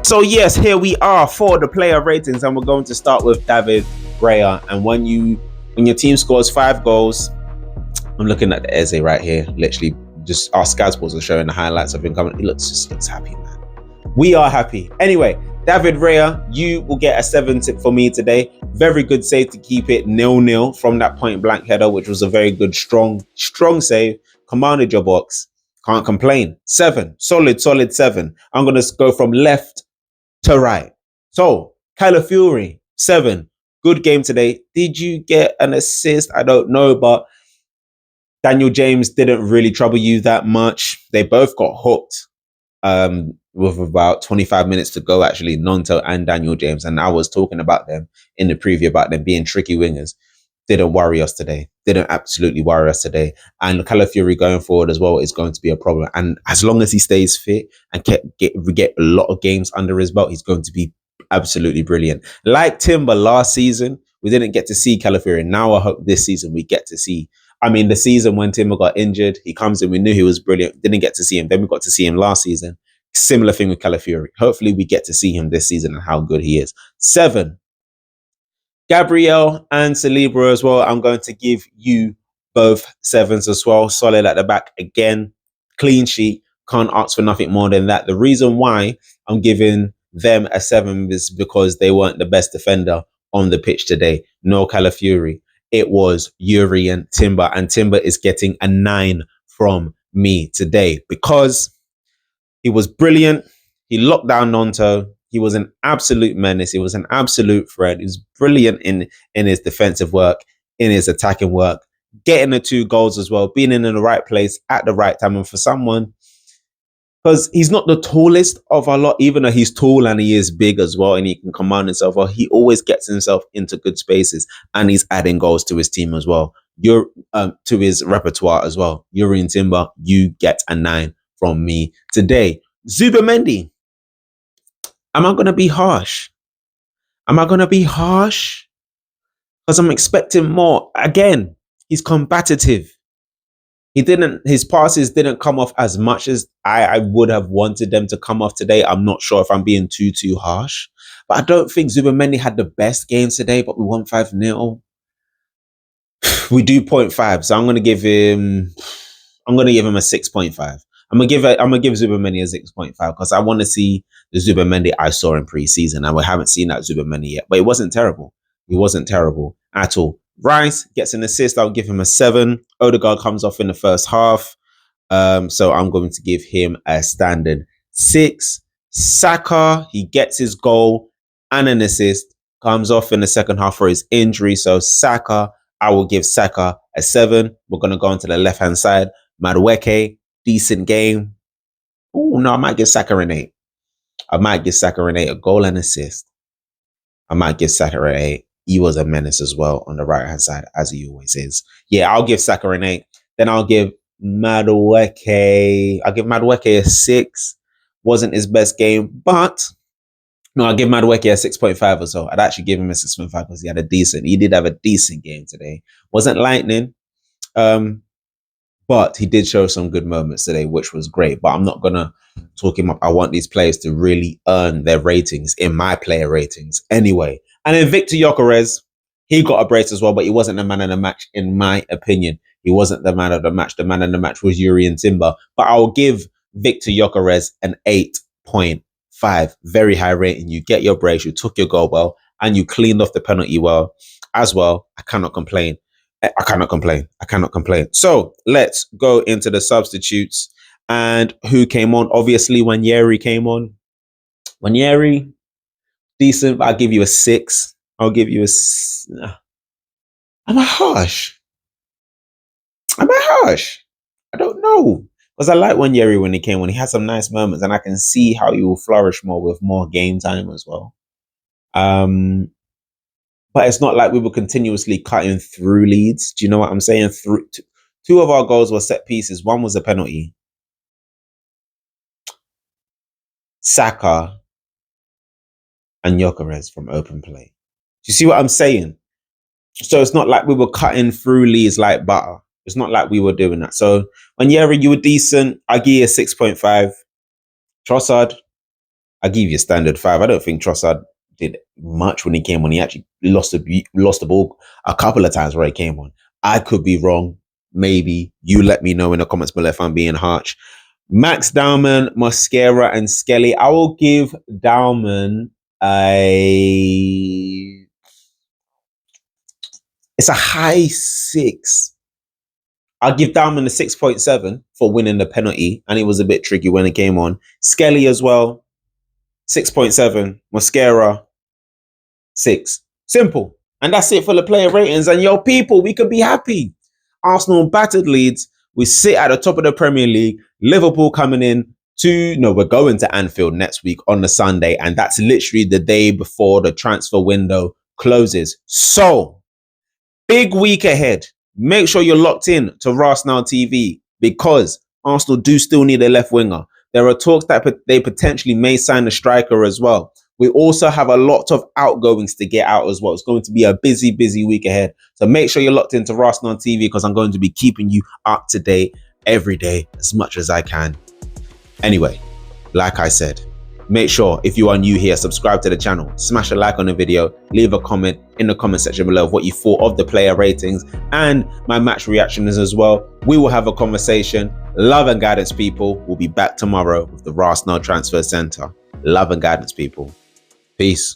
So yes, here we are for the player ratings, and we're going to start with David Raya. And when your team scores 5 goals, I'm looking at the Eze right here. Literally, just our Sky Sports are showing the highlights of him coming. He just looks happy, man. We are happy. Anyway, David Raya, you will get a 7 tip for me today. Very good save to keep it 0-0 from that point blank header, which was a very good, strong save. Commanded your box. Can't complain. 7. Solid 7. I'm going to go from left to right. So, Calafiori, 7. Good game today. Did you get an assist? I don't know, but Daniel James didn't really trouble you that much. They both got hooked with about 25 minutes to go, actually, Nonto and Daniel James. And I was talking about them in the preview, about them being tricky wingers. Didn't worry us today. Didn't absolutely worry us today. And Calafiori going forward as well is going to be a problem. And as long as he stays fit and get a lot of games under his belt, he's going to be absolutely brilliant. Like Timber last season, we didn't get to see Calafiori. Now I hope this season we get to see. I mean, the season when Timber got injured, he comes in, we knew he was brilliant. Didn't get to see him. Then we got to see him last season. Similar thing with Calafiori. Hopefully we get to see him this season and how good he is. 7. Gabriel and Saliba as well. I'm going to give you both 7s as well. Solid at the back. Again, clean sheet. Can't ask for nothing more than that. The reason why I'm giving them a 7 is because they weren't the best defender on the pitch today. No Calafiori. It was Yuri and Timber. And Timber is getting a 9 from me today because he was brilliant. He locked down Nonto. He was an absolute menace. He was an absolute threat. He was brilliant in his defensive work, in his attacking work, getting the 2 goals as well, being in the right place at the right time. And for someone, because he's not the tallest of our lot, even though he's tall and he is big as well and he can command himself well, he always gets himself into good spaces and he's adding goals to his team as well. To his repertoire as well. Yuri and Timber, you get a 9 from me today. Zubimendi. Am I going to be harsh? Because I'm expecting more. Again, he's combative. His passes didn't come off as much as I would have wanted them to come off today. I'm not sure if I'm being too harsh. But I don't think Zubimendi had the best game today, but we won 5-0. We do 0.5. So I'm going to give him a 6.5. I'm gonna give Zubimendi a 6.5 because I want to see the Zubimendi I saw in pre-season, and we haven't seen that Zubimendi yet. But it wasn't terrible. It wasn't terrible at all. Rice gets an assist. I'll give him a 7. Odegaard comes off in the first half, so I'm going to give him a standard 6. Saka, he gets his goal and an assist. Comes off in the second half for his injury. So Saka, I will give Saka a 7. We're gonna go onto the left-hand side. Madueke. Decent game. Oh, no, I might give Saka an 8. A goal and assist. I might give Saka an 8. He was a menace as well on the right-hand side, as he always is. Yeah, I'll give Saka an 8. Then I'll give Madueke. I'll give Madueke a 6. Wasn't his best game, but no, I'll give Madueke a 6.5 or so. I'd actually give him a 6.5 because he did have a decent game today. Wasn't lightning. But he did show some good moments today, which was great. But I'm not going to talk him up. I want these players to really earn their ratings in my player ratings anyway. And then Victor Gyökeres, he got a brace as well, but he wasn't the man of the match, in my opinion. He wasn't the man of the match. The man of the match was Yuri and Timber. But I'll give Victor Gyökeres an 8.5. Very high rating. You get your brace, you took your goal well, and you cleaned off the penalty well as well. I cannot complain. So let's go into the substitutes and who came on. Obviously, Wanyeri came on. Wanyeri, decent. I'll give you a 6. Am I harsh? I don't know. Because I like Wanyeri when he came on. He had some nice moments and I can see how he will flourish more with more game time as well. But it's not like we were continuously cutting through Leeds. Do you know what I'm saying? 2 of our goals were set pieces. 1 was a penalty. Saka and Gyökeres from open play. Do you see what I'm saying? So it's not like we were cutting through Leeds like butter. It's not like we were doing that. So when you were decent, I give you a 6.5. Trossard, I give you a standard 5. I don't think Trossard did much when he came on. He actually lost the ball a couple of times where he came on. I could be wrong. Maybe. You let me know in the comments below if I'm being harsh. Max Dowman, Mosquera, and Skelly. I will give Dowman it's a high 6. I'll give Dowman a 6.7 for winning the penalty, and it was a bit tricky when it came on. Skelly as well, 6.7. Mosquera, 6. Simple. And that's it for the player ratings. And yo, people, we could be happy. Arsenal battered Leeds. We sit at the top of the Premier League. Liverpool coming in we're going to Anfield next week on the Sunday. And that's literally the day before the transfer window closes. So, big week ahead. Make sure you're locked in to RASenal TV because Arsenal do still need a left winger. There are talks that they potentially may sign a striker as well. We also have a lot of outgoings to get out as well. It's going to be a busy, busy week ahead. So make sure you're locked into RASenal TV because I'm going to be keeping you up to date every day as much as I can. Anyway, like I said, make sure if you are new here, subscribe to the channel, smash a like on the video, leave a comment in the comment section below of what you thought of the player ratings and my match reactions as well. We will have a conversation. Love and guidance, people. We'll be back tomorrow with the RASenal Transfer Center. Love and guidance, people. Peace.